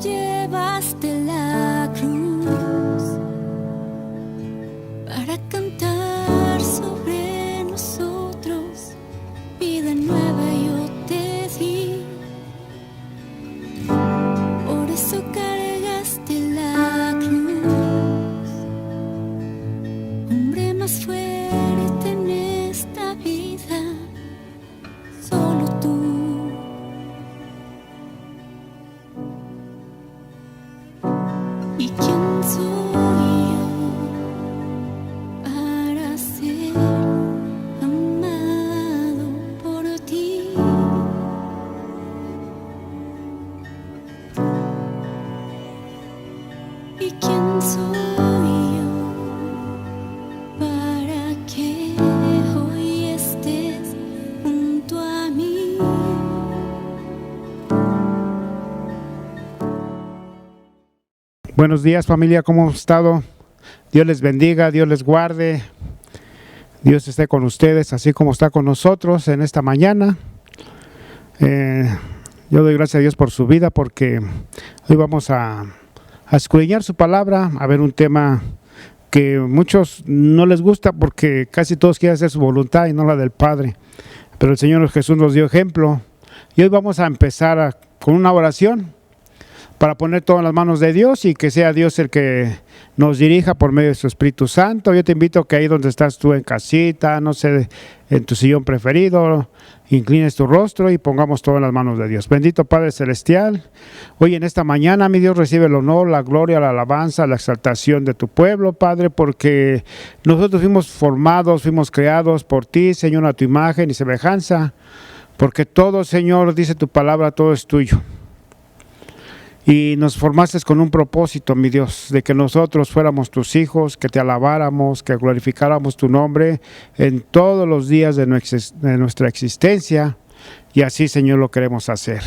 llevaste la cruz para cantar sobre nosotros. Vida nueva yo te di, por eso cargaste la cruz. Hombre más fuerte en esta vida, solo tú. ¿Y quién soy yo para ser amado por ti? ¿Y quién soy yo para que hoy estés junto a mí? Buenos días, familia, ¿cómo han estado? Dios les bendiga, Dios les guarde, Dios esté con ustedes, así como está con nosotros en esta mañana. Yo doy gracias a Dios por su vida, porque hoy vamos a escudriñar su palabra, a ver un tema que a muchos no les gusta, porque casi todos quieren hacer su voluntad y no la del Padre. Pero el Señor Jesús nos dio ejemplo, y hoy vamos a empezar con una oración, para poner todo en las manos de Dios y que sea Dios el que nos dirija por medio de su Espíritu Santo. Yo te invito a que ahí donde estás tú en casita, no sé, en tu sillón preferido, inclines tu rostro y pongamos todo en las manos de Dios. Bendito Padre Celestial, hoy en esta mañana, mi Dios, recibe el honor, la gloria, la alabanza, la exaltación de tu pueblo, Padre, porque nosotros fuimos formados, fuimos creados por ti, Señor, a tu imagen y semejanza, porque todo, Señor, dice tu palabra, todo es tuyo. Y nos formaste con un propósito, mi Dios, de que nosotros fuéramos tus hijos, que te alabáramos, que glorificáramos tu nombre en todos los días de nuestra existencia. Y así, Señor, lo queremos hacer.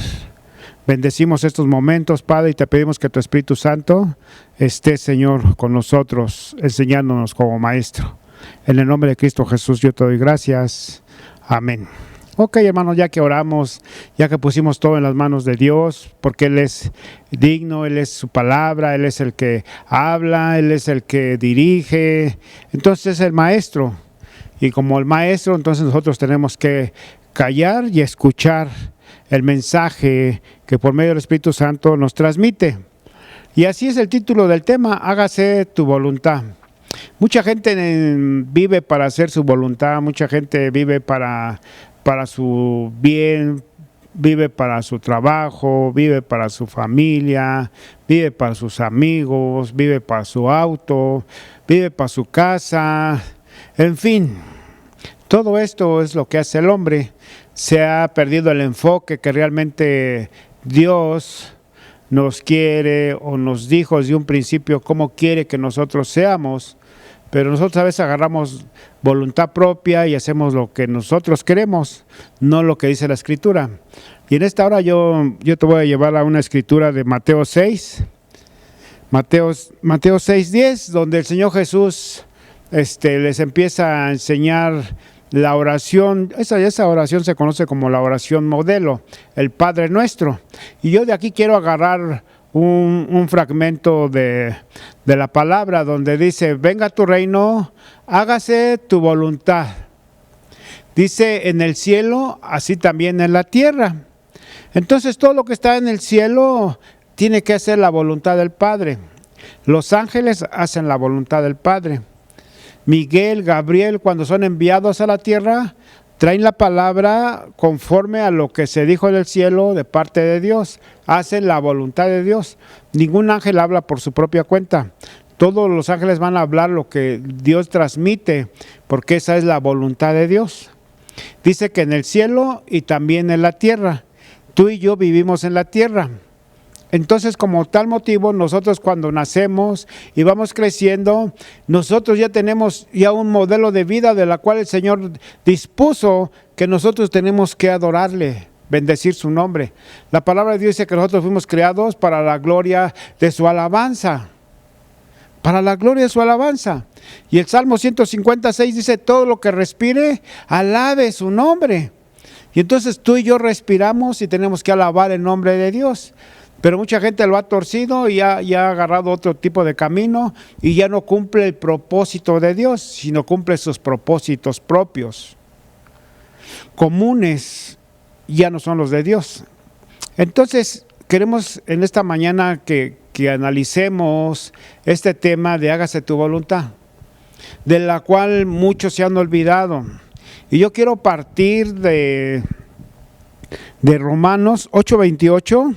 Bendecimos estos momentos, Padre, y te pedimos que tu Espíritu Santo esté, Señor, con nosotros, enseñándonos como Maestro. En el nombre de Cristo Jesús yo te doy gracias. Amén. Ok, hermanos, ya que oramos, ya que pusimos todo en las manos de Dios, porque Él es digno, Él es su palabra, Él es el que habla, Él es el que dirige, entonces es el maestro. Y como el maestro, entonces nosotros tenemos que callar y escuchar el mensaje que por medio del Espíritu Santo nos transmite. Y así es el título del tema, hágase tu voluntad. Mucha gente vive para hacer su voluntad, mucha gente vive para su bien, vive para su trabajo, vive para su familia, vive para sus amigos, vive para su auto, vive para su casa, en fin, todo esto es lo que hace el hombre. Se ha perdido el enfoque que realmente Dios nos quiere o nos dijo desde un principio cómo quiere que nosotros seamos. Pero nosotros a veces agarramos voluntad propia y hacemos lo que nosotros queremos, no lo que dice la Escritura. Y en esta hora yo te voy a llevar a una escritura de Mateo 6, Mateo 6:10, donde el Señor Jesús les empieza a enseñar la oración. Esa oración se conoce como la oración modelo, el Padre Nuestro. Y yo de aquí quiero agarrar un fragmento de la palabra donde dice: venga tu reino, hágase tu voluntad. Dice en el cielo, así también en la tierra. Entonces todo lo que está en el cielo tiene que hacer la voluntad del Padre. Los ángeles hacen la voluntad del Padre. Miguel, Gabriel, cuando son enviados a la tierra, traen la palabra conforme a lo que se dijo en el cielo de parte de Dios. Hacen la voluntad de Dios. Ningún ángel habla por su propia cuenta. Todos los ángeles van a hablar lo que Dios transmite, porque esa es la voluntad de Dios. Dice que en el cielo y también en la tierra. Tú y yo vivimos en la tierra. Entonces, como tal motivo, nosotros cuando nacemos y vamos creciendo, nosotros ya tenemos un modelo de vida de la cual el Señor dispuso que nosotros tenemos que adorarle, bendecir su nombre. La palabra de Dios dice que nosotros fuimos creados para la gloria de su alabanza. Para la gloria de su alabanza. Y el Salmo 156 dice: todo lo que respire, alabe su nombre. Y entonces tú y yo respiramos y tenemos que alabar el nombre de Dios. Pero mucha gente lo ha torcido y ya ha agarrado otro tipo de camino y ya no cumple el propósito de Dios, sino cumple sus propósitos propios. Comunes ya no son los de Dios. Entonces, queremos en esta mañana que analicemos este tema de hágase tu voluntad, de la cual muchos se han olvidado. Y yo quiero partir de Romanos 8:28,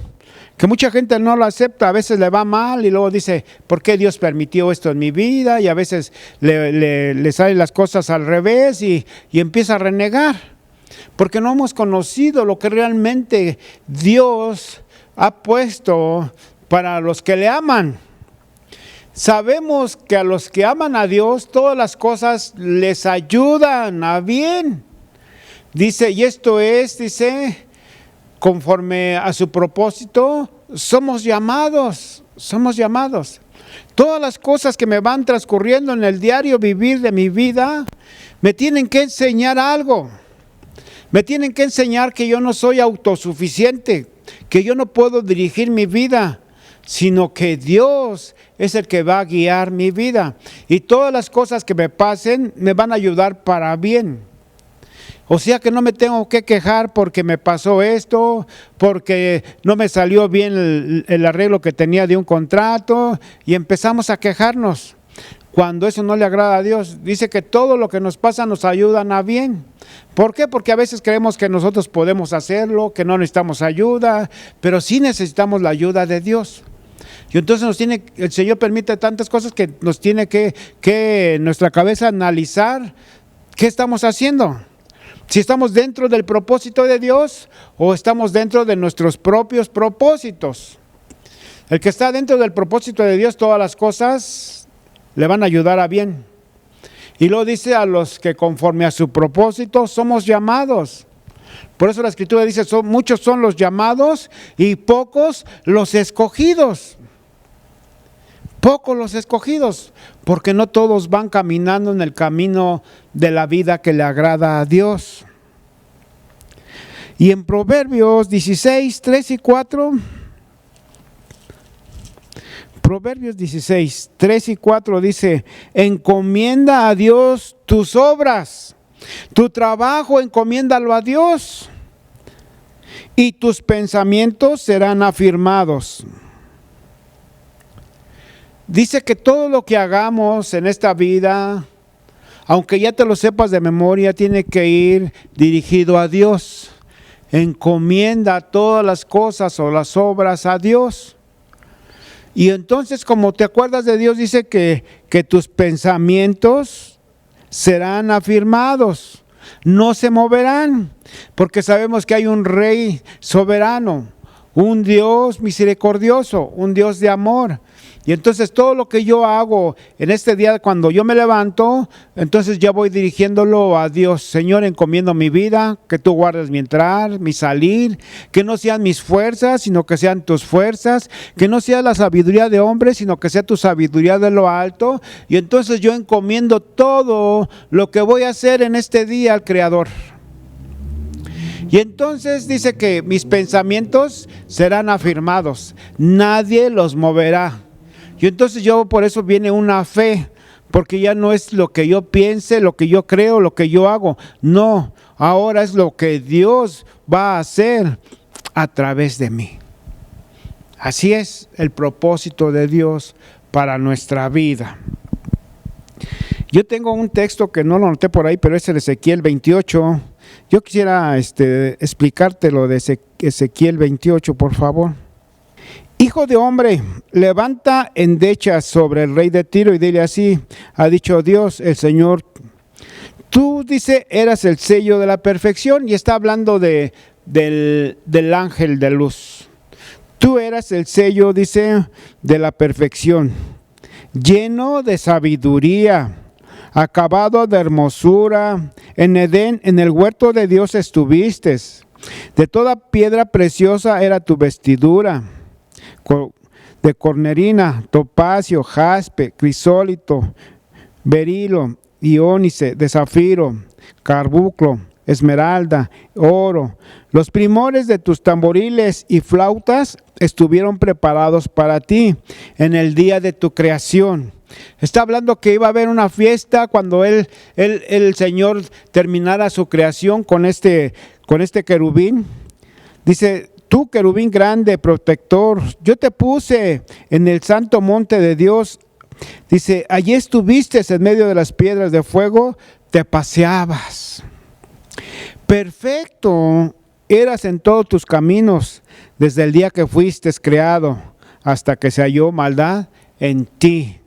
que mucha gente no lo acepta, a veces le va mal y luego dice, ¿por qué Dios permitió esto en mi vida? Y a veces le salen las cosas al revés y empieza a renegar, porque no hemos conocido lo que realmente Dios ha puesto para los que le aman. Sabemos que a los que aman a Dios, todas las cosas les ayudan a bien. Dice, y esto es, dice, conforme a su propósito, somos llamados. Todas las cosas que me van transcurriendo en el diario vivir de mi vida, me tienen que enseñar algo. Me tienen que enseñar que yo no soy autosuficiente, que yo no puedo dirigir mi vida, sino que Dios es el que va a guiar mi vida. Y todas las cosas que me pasen me van a ayudar para bien. O sea que no me tengo que quejar porque me pasó esto, porque no me salió bien el arreglo que tenía de un contrato, y empezamos a quejarnos cuando eso no le agrada a Dios. Dice que todo lo que nos pasa nos ayudan a bien. ¿Por qué? Porque a veces creemos que nosotros podemos hacerlo, que no necesitamos ayuda, pero sí necesitamos la ayuda de Dios. Y entonces el Señor permite tantas cosas que nos tiene que en nuestra cabeza analizar qué estamos haciendo. Si estamos dentro del propósito de Dios o estamos dentro de nuestros propios propósitos. El que está dentro del propósito de Dios, todas las cosas le van a ayudar a bien. Y luego dice, a los que conforme a su propósito somos llamados. Por eso la Escritura dice, muchos son los llamados y pocos los escogidos. Pocos los escogidos, porque no todos van caminando en el camino de la vida que le agrada a Dios. Y en Proverbios 16, 3 y 4, Proverbios 16, 3 y 4 dice, encomienda a Dios tus obras, tu trabajo encomiéndalo a Dios, y tus pensamientos serán afirmados. Dice que todo lo que hagamos en esta vida, aunque ya te lo sepas de memoria, tiene que ir dirigido a Dios. Encomienda todas las cosas o las obras a Dios. Y entonces, como te acuerdas de Dios, dice que tus pensamientos serán afirmados, no se moverán, porque sabemos que hay un Rey soberano, un Dios misericordioso, un Dios de amor. Y entonces todo lo que yo hago en este día, cuando yo me levanto, entonces ya voy dirigiéndolo a Dios. Señor, encomiendo mi vida, que tú guardes mi entrar, mi salir, que no sean mis fuerzas, sino que sean tus fuerzas, que no sea la sabiduría de hombres, sino que sea tu sabiduría de lo alto. Y entonces yo encomiendo todo lo que voy a hacer en este día al Creador. Y entonces dice que mis pensamientos serán afirmados, nadie los moverá. Y entonces por eso viene una fe, porque ya no es lo que yo piense, lo que yo creo, lo que yo hago. No, ahora es lo que Dios va a hacer a través de mí. Así es el propósito de Dios para nuestra vida. Yo tengo un texto que no lo anoté por ahí, pero es el Ezequiel 28. Yo quisiera explicártelo de Ezequiel 28, por favor. Hijo de hombre, levanta endechas sobre el rey de Tiro y dile así, ha dicho Dios, el Señor. Tú, dice, eras el sello de la perfección, y está hablando del ángel de luz. Tú eras el sello, dice, de la perfección, lleno de sabiduría, acabado de hermosura. En Edén, en el huerto de Dios estuviste. De toda piedra preciosa era tu vestidura, de cornerina, topacio, jaspe, crisólito, berilo, iónice, de zafiro, carbunclo, esmeralda, oro. Los primores de tus tamboriles y flautas estuvieron preparados para ti en el día de tu creación. Está hablando que iba a haber una fiesta cuando el Señor terminara su creación con este querubín. Dice: tú, querubín grande, protector, yo te puse en el santo monte de Dios. Dice: allí estuviste en medio de las piedras de fuego, te paseabas. Perfecto eras en todos tus caminos, desde el día que fuiste creado, hasta que se halló maldad en ti.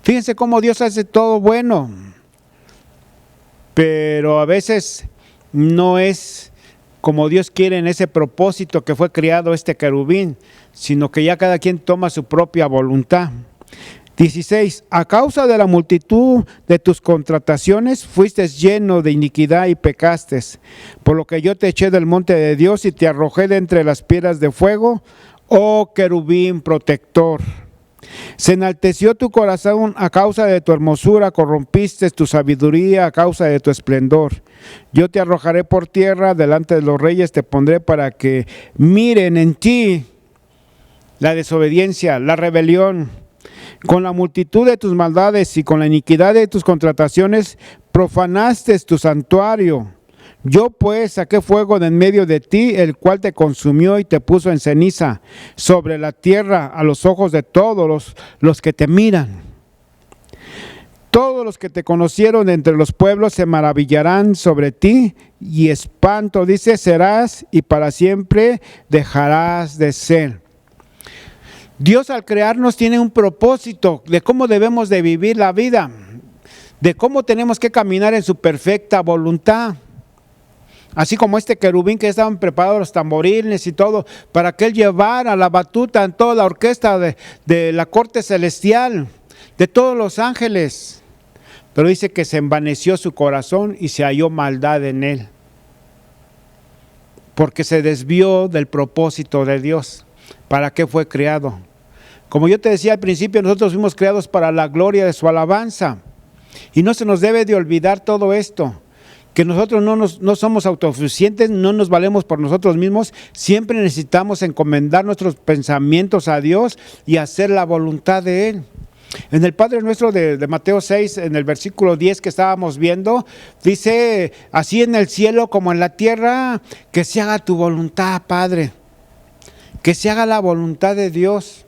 Fíjense cómo Dios hace todo bueno, pero a veces no es como Dios quiere en ese propósito que fue creado este querubín, sino que ya cada quien toma su propia voluntad. 16. A causa de la multitud de tus contrataciones fuiste lleno de iniquidad y pecaste, por lo que yo te eché del monte de Dios y te arrojé de entre las piedras de fuego, oh querubín protector. Se enalteció tu corazón a causa de tu hermosura, corrompiste tu sabiduría a causa de tu esplendor. Yo te arrojaré por tierra, delante de los reyes te pondré para que miren en ti la desobediencia, la rebelión. Con la multitud de tus maldades y con la iniquidad de tus contrataciones profanaste tu santuario. Yo pues saqué fuego de en medio de ti, el cual te consumió y te puso en ceniza sobre la tierra a los ojos de todos los que te miran. Todos los que te conocieron entre los pueblos se maravillarán sobre ti, y espanto, dice, serás y para siempre dejarás de ser. Dios al crearnos tiene un propósito de cómo debemos de vivir la vida, de cómo tenemos que caminar en su perfecta voluntad. Así como este querubín que estaban preparados los tamboriles y todo, para que él llevara la batuta en toda la orquesta de la corte celestial, de todos los ángeles. Pero dice que se envaneció su corazón y se halló maldad en él, porque se desvió del propósito de Dios. ¿Para qué fue creado? Como yo te decía al principio, nosotros fuimos creados para la gloria de su alabanza. Y no se nos debe de olvidar todo esto, que nosotros no somos autosuficientes, no nos valemos por nosotros mismos, siempre necesitamos encomendar nuestros pensamientos a Dios y hacer la voluntad de Él. En el Padre Nuestro de Mateo 6, en el versículo 10 que estábamos viendo, dice: así en el cielo como en la tierra, que se haga tu voluntad, Padre, que se haga la voluntad de Dios.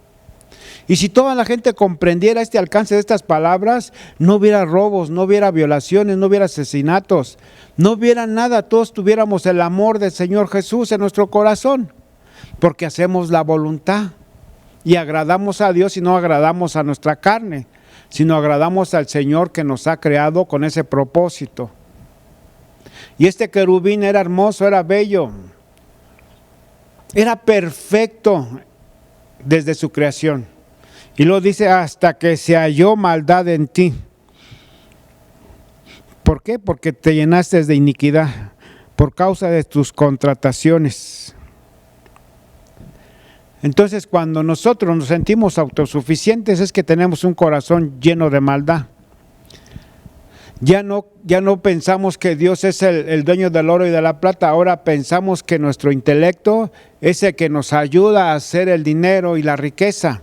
Y si toda la gente comprendiera este alcance de estas palabras, no hubiera robos, no hubiera violaciones, no hubiera asesinatos, no hubiera nada. Todos tuviéramos el amor del Señor Jesús en nuestro corazón, porque hacemos la voluntad y agradamos a Dios y no agradamos a nuestra carne, sino agradamos al Señor que nos ha creado con ese propósito. Y este querubín era hermoso, era bello, era perfecto desde su creación. Y lo dice: hasta que se halló maldad en ti. ¿Por qué? Porque te llenaste de iniquidad por causa de tus contrataciones. Entonces, cuando nosotros nos sentimos autosuficientes, es que tenemos un corazón lleno de maldad. Ya no pensamos que Dios es el dueño del oro y de la plata. Ahora pensamos que nuestro intelecto es el que nos ayuda a hacer el dinero y la riqueza.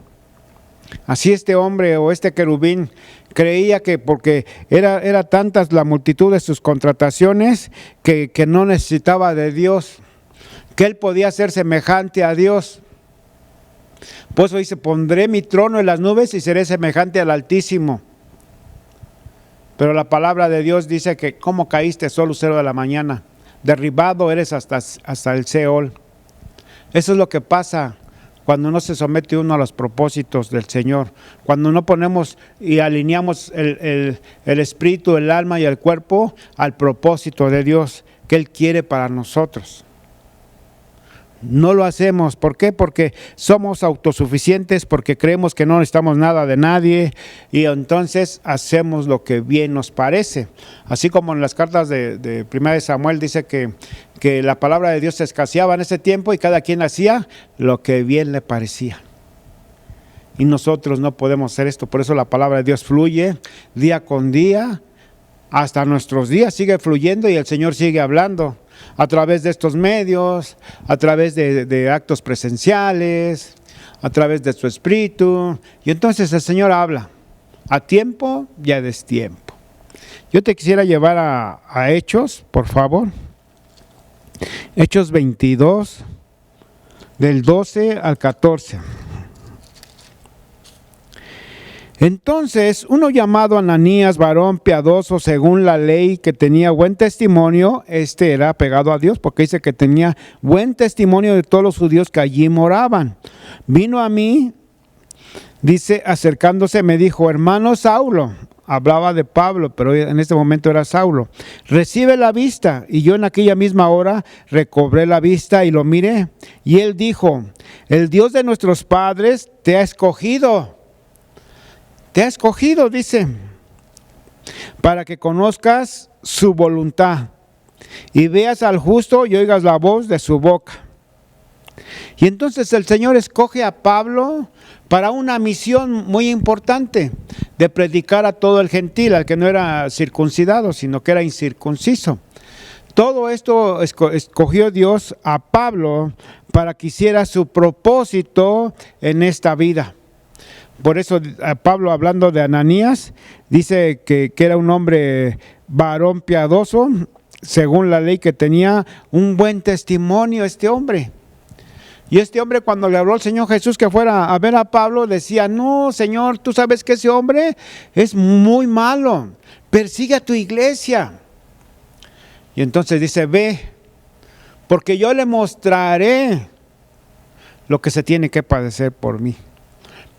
Así este hombre o este querubín creía que porque era tantas la multitud de sus contrataciones que no necesitaba de Dios, que él podía ser semejante a Dios. Por eso dice: pondré mi trono en las nubes y seré semejante al Altísimo. Pero la palabra de Dios dice que ¿cómo caíste solo lucero de la mañana? Derribado eres hasta el Seol. Eso es lo que pasa cuando no se somete uno a los propósitos del Señor, cuando no ponemos y alineamos el espíritu, el alma y el cuerpo al propósito de Dios que Él quiere para nosotros. No lo hacemos. ¿Por qué? Porque somos autosuficientes, porque creemos que no necesitamos nada de nadie y entonces hacemos lo que bien nos parece. Así como en las cartas de 1 Samuel dice que la palabra de Dios se escaseaba en ese tiempo y cada quien hacía lo que bien le parecía. Y nosotros no podemos hacer esto, por eso la palabra de Dios fluye día con día hasta nuestros días sigue fluyendo y el Señor sigue hablando a través de estos medios, a través de actos presenciales, a través de su Espíritu. Y entonces el Señor habla a tiempo y a destiempo. Yo te quisiera llevar a Hechos, por favor. Hechos 22, del 12 al 14. Entonces, uno llamado Ananías, varón piadoso según la ley, que tenía buen testimonio, era pegado a Dios, porque dice que tenía buen testimonio de todos los judíos que allí moraban. Vino a mí, dice, acercándose, me dijo: hermano Saulo, hablaba de Pablo, pero en este momento era Saulo, recibe la vista. Y yo en aquella misma hora recobré la vista y lo miré. Y él dijo: el Dios de nuestros padres te ha escogido. Te ha escogido, dice, para que conozcas su voluntad y veas al justo y oigas la voz de su boca. Y entonces el Señor escoge a Pablo para una misión muy importante, de predicar a todo el gentil, al que no era circuncidado, sino que era incircunciso. Todo esto escogió Dios a Pablo para que hiciera su propósito en esta vida. Por eso Pablo, hablando de Ananías, dice que era un hombre varón piadoso, según la ley, que tenía un buen testimonio este hombre. Y este hombre, cuando le habló al Señor Jesús que fuera a ver a Pablo, decía: no, Señor, tú sabes que ese hombre es muy malo, persigue a tu iglesia. Y entonces dice: ve, porque yo le mostraré lo que se tiene que padecer por mí.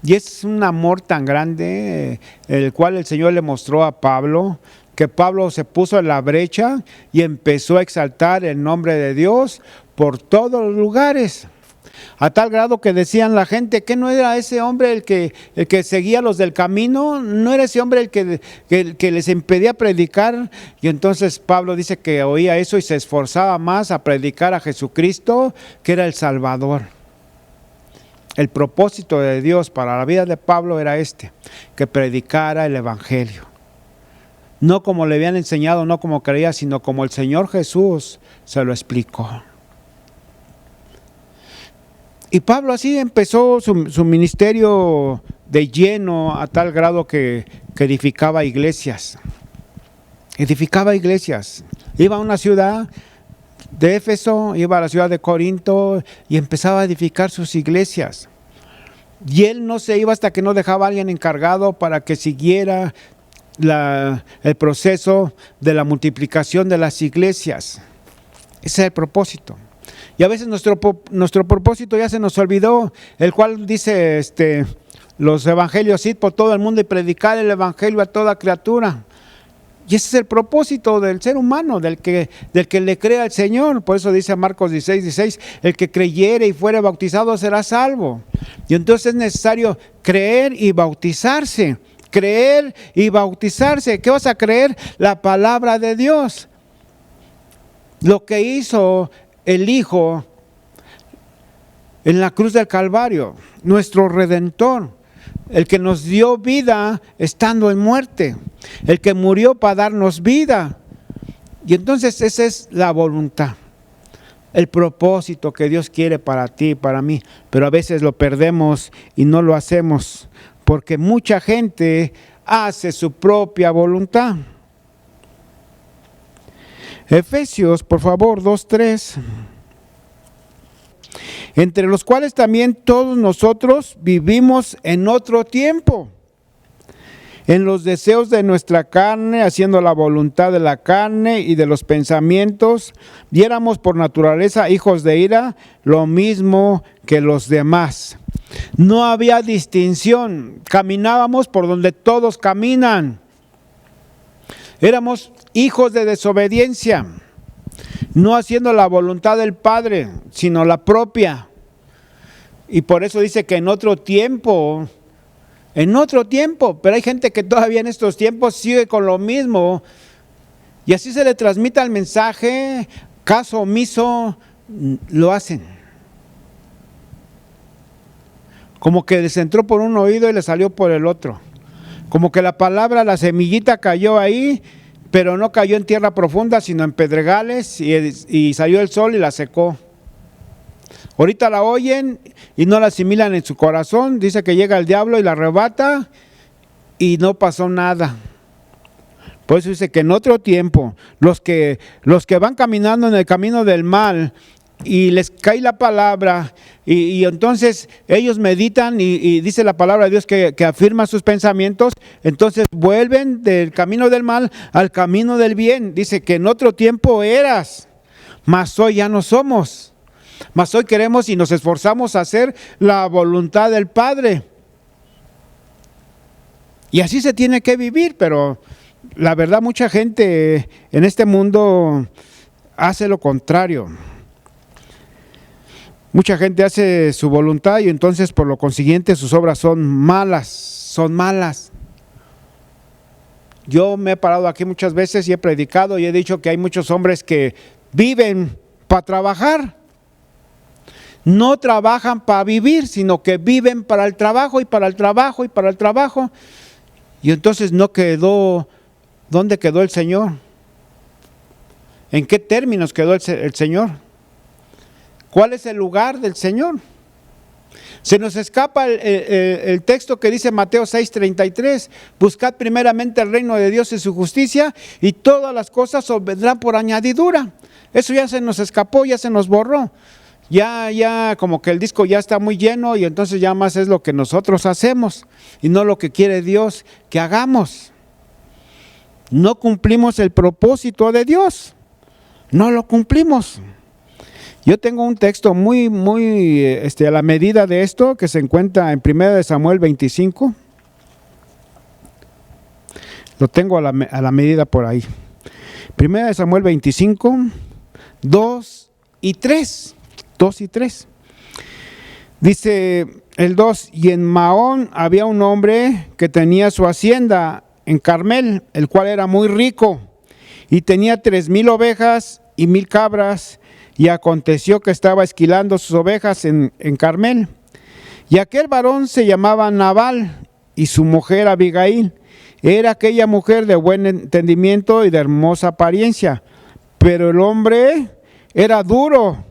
Y es un amor tan grande el cual el Señor le mostró a Pablo, que Pablo se puso en la brecha y empezó a exaltar el nombre de Dios por todos los lugares. A tal grado que decían la gente que no era ese hombre el que seguía a los del camino, no era ese hombre el que les impedía predicar. Y entonces Pablo dice que oía eso y se esforzaba más a predicar a Jesucristo, que era el Salvador. El propósito de Dios para la vida de Pablo era que predicara el Evangelio. No como le habían enseñado, no como creía, sino como el Señor Jesús se lo explicó. Y Pablo así empezó su ministerio de lleno, a tal grado que edificaba iglesias. Edificaba iglesias. Iba a una ciudad de Éfeso, iba a la ciudad de Corinto y empezaba a edificar sus iglesias. Y él no se iba hasta que no dejaba a alguien encargado para que siguiera el proceso de la multiplicación de las iglesias. Ese es el propósito. Y a veces nuestro propósito ya se nos olvidó, el cual dice los evangelios: id por todo el mundo y predicar el evangelio a toda criatura. Y ese es el propósito del ser humano, del que le crea al Señor. Por eso dice Marcos 16: el que creyere y fuere bautizado será salvo. Y entonces es necesario creer y bautizarse. Creer y bautizarse. ¿Qué vas a creer? La palabra de Dios. Lo que hizo el Hijo en la cruz del Calvario, nuestro Redentor, el que nos dio vida estando en muerte, el que murió para darnos vida. Y entonces esa es la voluntad, el propósito que Dios quiere para ti y para mí. Pero a veces lo perdemos y no lo hacemos, porque mucha gente hace su propia voluntad. Efesios, por favor, 2:3. Entre los cuales también todos nosotros vivimos en otro tiempo, en los deseos de nuestra carne, haciendo la voluntad de la carne y de los pensamientos, y éramos por naturaleza hijos de ira, lo mismo que los demás. No había distinción, caminábamos por donde todos caminan. Éramos hijos de desobediencia, no haciendo la voluntad del Padre, sino la propia. Y por eso dice que en otro tiempo, pero hay gente que todavía en estos tiempos sigue con lo mismo. Y así se le transmite el mensaje, caso omiso, lo hacen. Como que les entró por un oído y les salió por el otro. Como que la palabra, la semillita cayó ahí, pero no cayó en tierra profunda, sino en pedregales, y salió el sol y la secó. Ahorita la oyen y no la asimilan en su corazón. Dice que llega el diablo y la arrebata y no pasó nada. Por eso dice que en otro tiempo, los que van caminando en el camino del mal y les cae la palabra, y entonces ellos meditan y dice la palabra de Dios que afirma sus pensamientos, entonces vuelven del camino del mal al camino del bien. Dice que en otro tiempo eras, mas hoy ya no somos. Mas hoy queremos y nos esforzamos a hacer la voluntad del Padre. Y así se tiene que vivir, pero la verdad mucha gente en este mundo hace lo contrario. Mucha gente hace su voluntad y entonces por lo consiguiente sus obras son malas. Yo me he parado aquí muchas veces y he predicado y he dicho que hay muchos hombres que viven para trabajar. No trabajan para vivir, sino que viven para el trabajo y para el trabajo y para el trabajo. Y entonces no quedó, ¿dónde quedó el Señor? ¿En qué términos quedó el Señor? ¿Cuál es el lugar del Señor? Se nos escapa el texto que dice Mateo 6:33, buscad primeramente el reino de Dios y su justicia y todas las cosas os vendrán por añadidura. Eso ya se nos escapó, ya se nos borró. Ya como que el disco ya está muy lleno y entonces ya más es lo que nosotros hacemos y no lo que quiere Dios que hagamos. No cumplimos el propósito de Dios, no lo cumplimos. Yo tengo un texto muy a la medida de esto que se encuentra en 1 Samuel 25. Lo tengo a la medida por ahí. 1 Samuel 25, 2 y 3. 2 y 3. Dice el 2, y en Maón había un hombre que tenía su hacienda en Carmel, el cual era muy rico, y tenía 3,000 ovejas y 1,000 cabras, y aconteció que estaba esquilando sus ovejas en Carmel. Y aquel varón se llamaba Nabal, y su mujer Abigail. Era aquella mujer de buen entendimiento y de hermosa apariencia, pero el hombre era duro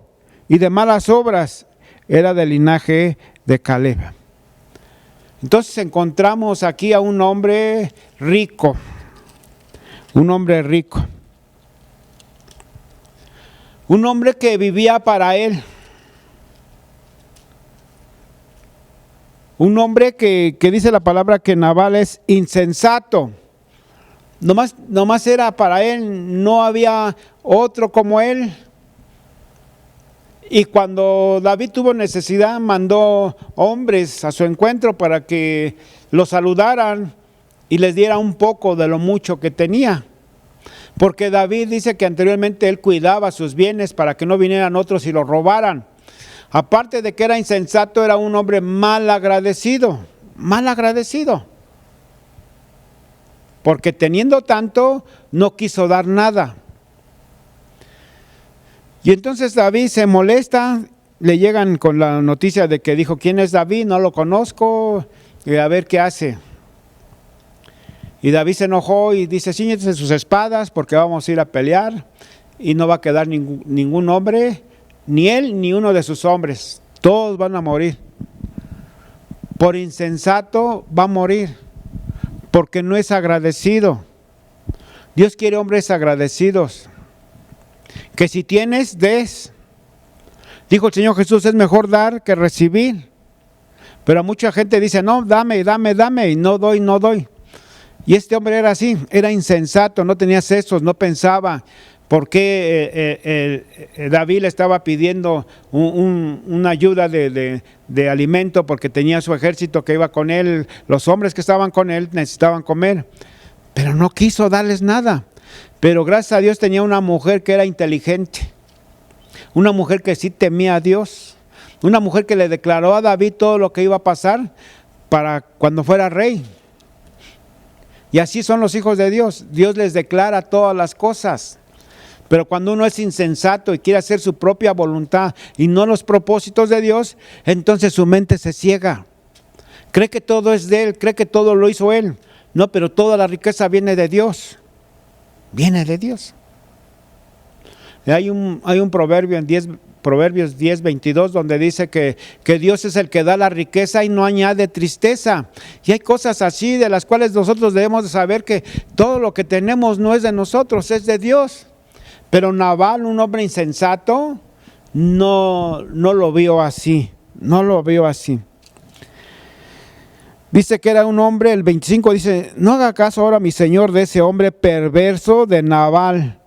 y de malas obras, era del linaje de Caleb. Entonces encontramos aquí a un hombre rico, un hombre que vivía para él, un hombre que dice la palabra que Nabal es insensato, nomás era para él, no había otro como él. Y cuando David tuvo necesidad, mandó hombres a su encuentro para que lo saludaran y les diera un poco de lo mucho que tenía. Porque David dice que anteriormente él cuidaba sus bienes para que no vinieran otros y lo robaran. Aparte de que era insensato, era un hombre mal agradecido. Porque teniendo tanto, no quiso dar nada. Y entonces David se molesta, le llegan con la noticia de que dijo, ¿quién es David? No lo conozco, y a ver qué hace. Y David se enojó y dice, cíñete sus espadas porque vamos a ir a pelear y no va a quedar ningún hombre, ni él ni uno de sus hombres, todos van a morir. Por insensato va a morir, porque no es agradecido. Dios quiere hombres agradecidos. Que si tienes, des. Dijo el Señor Jesús, es mejor dar que recibir. Pero mucha gente dice, no, dame, y no doy. Y este hombre era así, era insensato, no tenía sesos, no pensaba por qué David le estaba pidiendo una ayuda de alimento, porque tenía su ejército que iba con él, los hombres que estaban con él necesitaban comer, pero no quiso darles nada. Pero gracias a Dios tenía una mujer que era inteligente, una mujer que sí temía a Dios, una mujer que le declaró a David todo lo que iba a pasar para cuando fuera rey. Y así son los hijos de Dios, Dios les declara todas las cosas. Pero cuando uno es insensato y quiere hacer su propia voluntad y no los propósitos de Dios, entonces su mente se ciega. Cree que todo es de Él, cree que todo lo hizo Él. No, pero toda la riqueza viene de Dios. viene de Dios. Hay un proverbio en Proverbios 10:22 donde dice que Dios es el que da la riqueza y no añade tristeza. Y hay cosas así de las cuales nosotros debemos de saber que todo lo que tenemos no es de nosotros, es de Dios. Pero Nabal, un hombre insensato, no lo vio así, no lo vio así. Dice que era un hombre, el 25 dice, no haga caso ahora mi señor de ese hombre perverso de Nabal,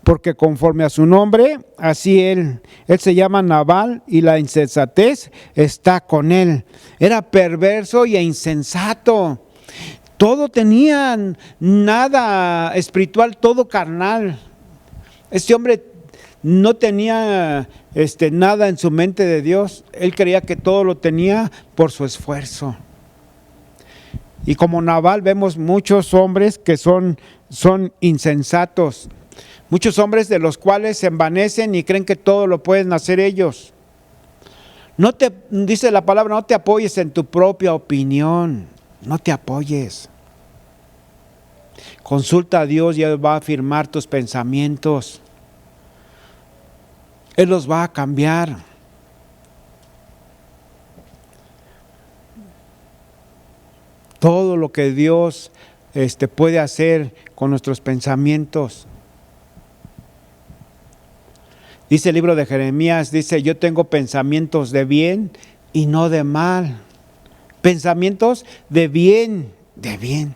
porque conforme a su nombre, así él se llama Nabal y la insensatez está con él. Era perverso y insensato. Todo tenía nada espiritual, todo carnal. Este hombre no tenía nada en su mente de Dios. Él creía que todo lo tenía por su esfuerzo. Y como Nabal vemos muchos hombres que son insensatos. Muchos hombres de los cuales se envanecen y creen que todo lo pueden hacer ellos. Dice la palabra, no te apoyes en tu propia opinión. No te apoyes. Consulta a Dios y Él va a afirmar tus pensamientos. Él los va a cambiar. Todo lo que Dios puede hacer con nuestros pensamientos. Dice el libro de Jeremías, dice, yo tengo pensamientos de bien y no de mal. Pensamientos de bien, de bien.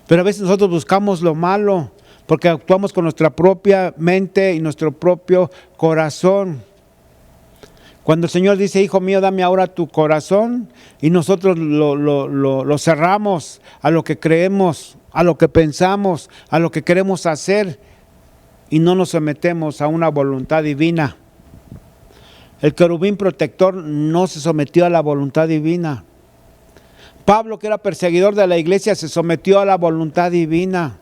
Pero a veces nosotros buscamos lo malo porque actuamos con nuestra propia mente y nuestro propio corazón. Cuando el Señor dice, hijo mío, dame ahora tu corazón, y nosotros lo cerramos a lo que creemos, a lo que pensamos, a lo que queremos hacer, y no nos sometemos a una voluntad divina. El querubín protector no se sometió a la voluntad divina. Pablo, que era perseguidor de la iglesia, se sometió a la voluntad divina.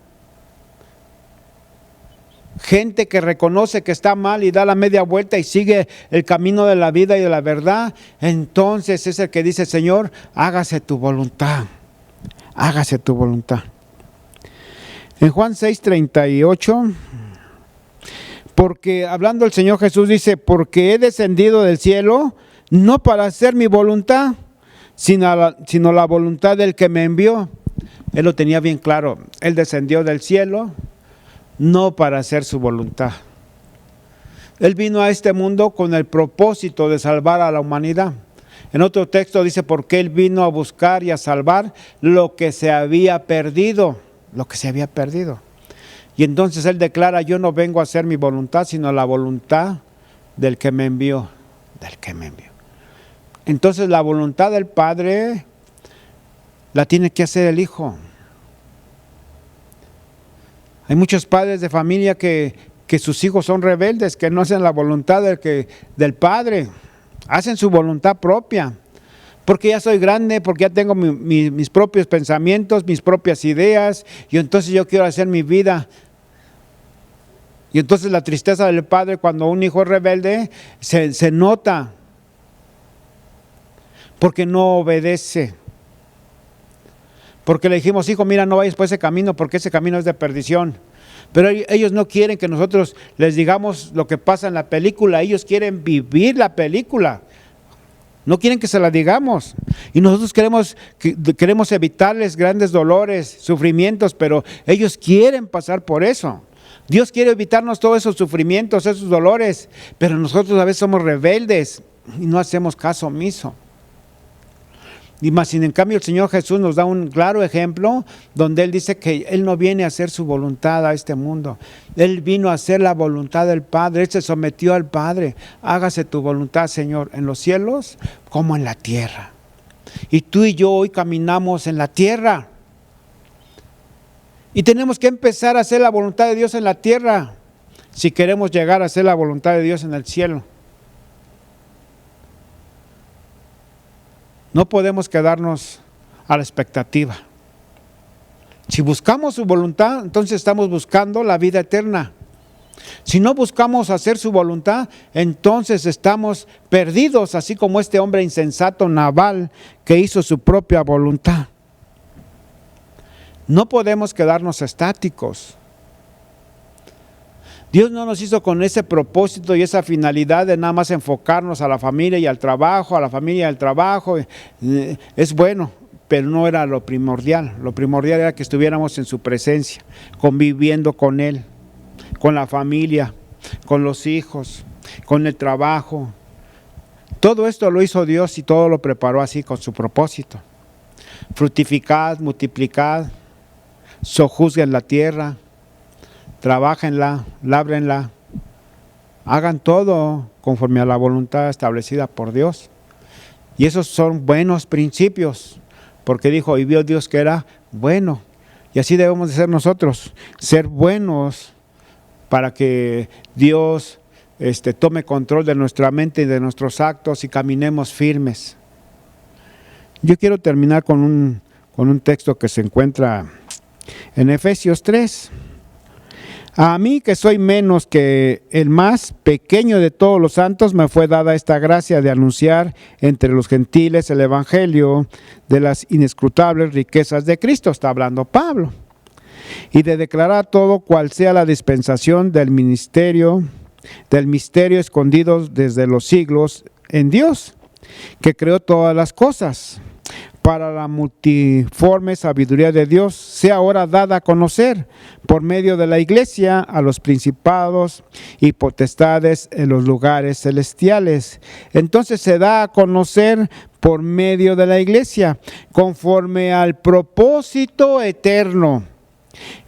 Gente que reconoce que está mal y da la media vuelta y sigue el camino de la vida y de la verdad, entonces es el que dice, Señor, hágase tu voluntad, hágase tu voluntad. En Juan 6:38, porque hablando el Señor Jesús dice, porque he descendido del cielo, no para hacer mi voluntad, sino la voluntad del que me envió. Él lo tenía bien claro, Él descendió del cielo, no para hacer su voluntad. Él vino a este mundo con el propósito de salvar a la humanidad. En otro texto dice, porque Él vino a buscar y a salvar lo que se había perdido, lo que se había perdido. Y entonces Él declara, yo no vengo a hacer mi voluntad, sino la voluntad del que me envió, del que me envió. Entonces la voluntad del Padre la tiene que hacer el Hijo. Hay muchos padres de familia que sus hijos son rebeldes, que no hacen la voluntad del Padre, hacen su voluntad propia, porque ya soy grande, porque ya tengo mis propios pensamientos, mis propias ideas, y entonces yo quiero hacer mi vida. Y entonces la tristeza del padre cuando un hijo es rebelde se nota, porque no obedece. Porque le dijimos, hijo, mira, no vayas por ese camino, porque ese camino es de perdición. Pero ellos no quieren que nosotros les digamos lo que pasa en la película, ellos quieren vivir la película. No quieren que se la digamos. Y nosotros queremos evitarles grandes dolores, sufrimientos, pero ellos quieren pasar por eso. Dios quiere evitarnos todos esos sufrimientos, esos dolores, pero nosotros a veces somos rebeldes y no hacemos caso omiso. Y más sin en cambio el Señor Jesús nos da un claro ejemplo donde Él dice que Él no viene a hacer su voluntad a este mundo. Él vino a hacer la voluntad del Padre. Él se sometió al Padre. Hágase tu voluntad, Señor, en los cielos como en la tierra. Y tú y yo hoy caminamos en la tierra. Y tenemos que empezar a hacer la voluntad de Dios en la tierra si queremos llegar a hacer la voluntad de Dios en el cielo. No podemos quedarnos a la expectativa. Si buscamos su voluntad, entonces estamos buscando la vida eterna. Si no buscamos hacer su voluntad, entonces estamos perdidos, así como este hombre insensato Nabal que hizo su propia voluntad. No podemos quedarnos estáticos. Dios no nos hizo con ese propósito y esa finalidad de nada más enfocarnos a la familia y al trabajo, a la familia y al trabajo. Es bueno, pero no era lo primordial. Lo primordial era que estuviéramos en su presencia, conviviendo con Él, con la familia, con los hijos, con el trabajo. Todo esto lo hizo Dios y todo lo preparó así con su propósito. Fructificad, multiplicad, sojuzguen la tierra, trabájenla, lábrenla, hagan todo conforme a la voluntad establecida por Dios. Y esos son buenos principios, porque dijo, y vio Dios que era bueno. Y así debemos de ser nosotros, ser buenos para que Dios tome control de nuestra mente y de nuestros actos y caminemos firmes. Yo quiero terminar con un texto que se encuentra en Efesios 3. A mí, que soy menos que el más pequeño de todos los santos, me fue dada esta gracia de anunciar entre los gentiles el evangelio de las inescrutables riquezas de Cristo, está hablando Pablo, y de declarar todo cual sea la dispensación del misterio escondido desde los siglos en Dios, que creó todas las cosas, para la multiforme sabiduría de Dios, sea ahora dada a conocer por medio de la iglesia a los principados y potestades en los lugares celestiales. Entonces se da a conocer por medio de la iglesia, conforme al propósito eterno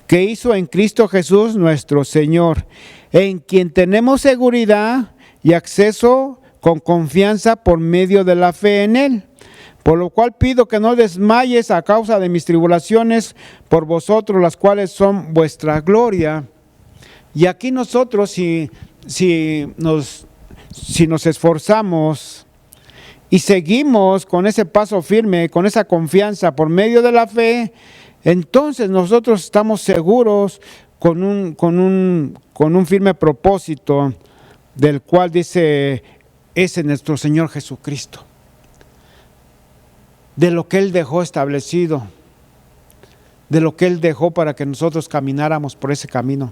que hizo en Cristo Jesús nuestro Señor, en quien tenemos seguridad y acceso con confianza por medio de la fe en Él. Por lo cual pido que no desmayes a causa de mis tribulaciones por vosotros, las cuales son vuestra gloria. Y aquí nosotros, si nos esforzamos y seguimos con ese paso firme, con esa confianza por medio de la fe, entonces nosotros estamos seguros con un firme propósito, del cual dice, es en nuestro Señor Jesucristo, de lo que Él dejó establecido, de lo que Él dejó para que nosotros camináramos por ese camino.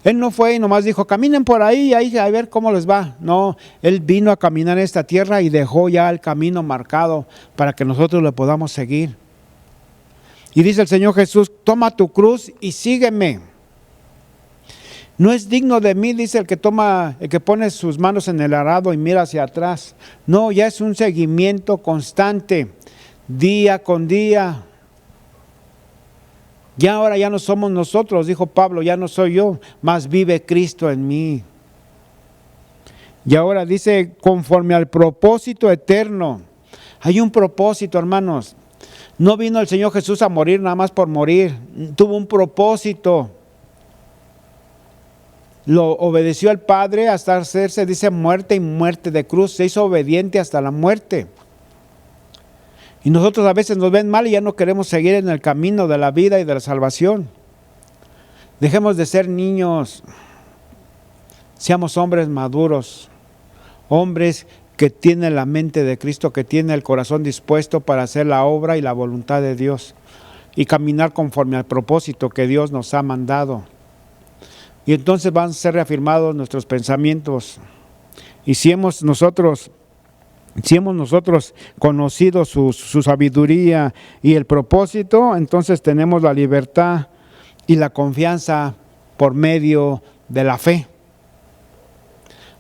Él no fue y nomás dijo, caminen por ahí a ver cómo les va. No, Él vino a caminar en esta tierra y dejó ya el camino marcado para que nosotros le podamos seguir. Y dice el Señor Jesús, toma tu cruz y sígueme. No es digno de mí, dice el que pone sus manos en el arado y mira hacia atrás. No, ya es un seguimiento constante, día con día. Ya ahora ya no somos nosotros, dijo Pablo, ya no soy yo, mas vive Cristo en mí. Y ahora dice, conforme al propósito eterno. Hay un propósito, hermanos. No vino el Señor Jesús a morir nada más por morir, tuvo un propósito. Lo obedeció al Padre hasta hacerse, dice, muerte y muerte de cruz, se hizo obediente hasta la muerte. Y nosotros a veces nos ven mal y ya no queremos seguir en el camino de la vida y de la salvación. Dejemos de ser niños, seamos hombres maduros, hombres que tienen la mente de Cristo, que tienen el corazón dispuesto para hacer la obra y la voluntad de Dios y caminar conforme al propósito que Dios nos ha mandado. Y entonces van a ser reafirmados nuestros pensamientos. Y si hemos nosotros conocido su sabiduría y el propósito, entonces tenemos la libertad y la confianza por medio de la fe.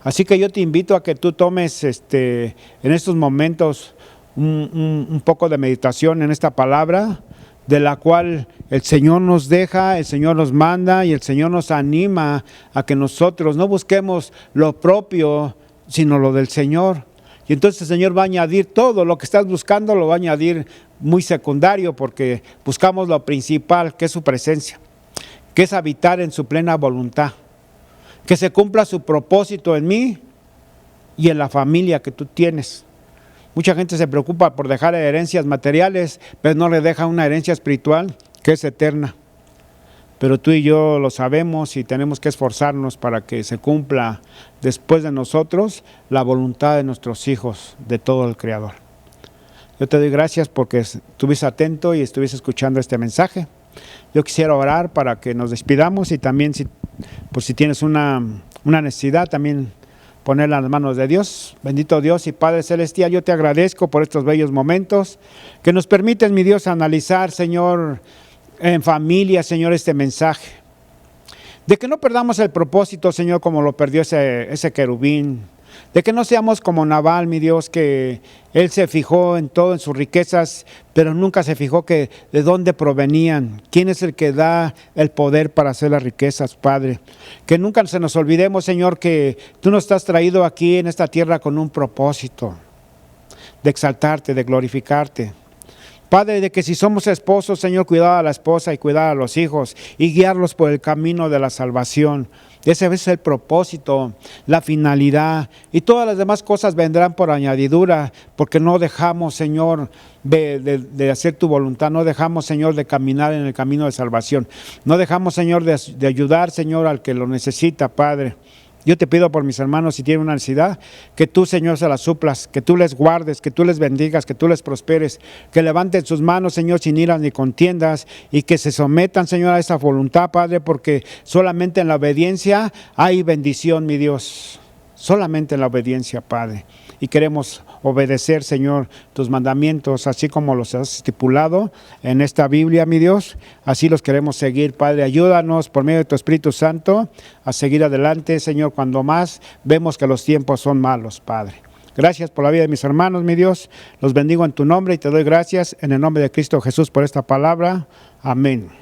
Así que yo te invito a que tú tomes en estos momentos un poco de meditación en esta palabra, de la cual el Señor nos deja, el Señor nos manda y el Señor nos anima a que nosotros no busquemos lo propio, sino lo del Señor. Y entonces el Señor va a añadir todo lo que estás buscando, lo va a añadir muy secundario, porque buscamos lo principal, que es su presencia, que es habitar en su plena voluntad, que se cumpla su propósito en mí y en la familia que tú tienes. Mucha gente se preocupa por dejar herencias materiales, pero no le deja una herencia espiritual que es eterna. Pero tú y yo lo sabemos y tenemos que esforzarnos para que se cumpla después de nosotros la voluntad de nuestros hijos, de todo el Creador. Yo te doy gracias porque estuviste atento y estuviste escuchando este mensaje. Yo quisiera orar para que nos despidamos y también si tienes una necesidad, también ponerla en las manos de Dios. Bendito Dios y Padre Celestial, yo te agradezco por estos bellos momentos que nos permites, mi Dios, analizar, Señor, en familia, Señor, este mensaje. De que no perdamos el propósito, Señor, como lo perdió ese querubín. De que no seamos como Nabal, mi Dios, que él se fijó en todo, en sus riquezas, pero nunca se fijó que de dónde provenían. ¿Quién es el que da el poder para hacer las riquezas, Padre? Que nunca se nos olvidemos, Señor, que tú nos has traído aquí en esta tierra con un propósito de exaltarte, de glorificarte. Padre, de que si somos esposos, Señor, cuidar a la esposa y cuidar a los hijos y guiarlos por el camino de la salvación. Ese es el propósito, la finalidad, y todas las demás cosas vendrán por añadidura, porque no dejamos, Señor, de hacer tu voluntad, no dejamos, Señor, de caminar en el camino de salvación, no dejamos, Señor, de ayudar, Señor, al que lo necesita, Padre. Yo te pido por mis hermanos, si tienen una necesidad, que tú, Señor, se las suplas, que tú les guardes, que tú les bendigas, que tú les prosperes, que levanten sus manos, Señor, sin iras ni contiendas, y que se sometan, Señor, a esa voluntad, Padre, porque solamente en la obediencia hay bendición, mi Dios. Solamente en la obediencia, Padre. Y queremos obedecer, Señor, tus mandamientos, así como los has estipulado en esta Biblia, mi Dios. Así los queremos seguir, Padre. Ayúdanos por medio de tu Espíritu Santo a seguir adelante, Señor, cuando más vemos que los tiempos son malos, Padre. Gracias por la vida de mis hermanos, mi Dios. Los bendigo en tu nombre y te doy gracias en el nombre de Cristo Jesús por esta palabra. Amén.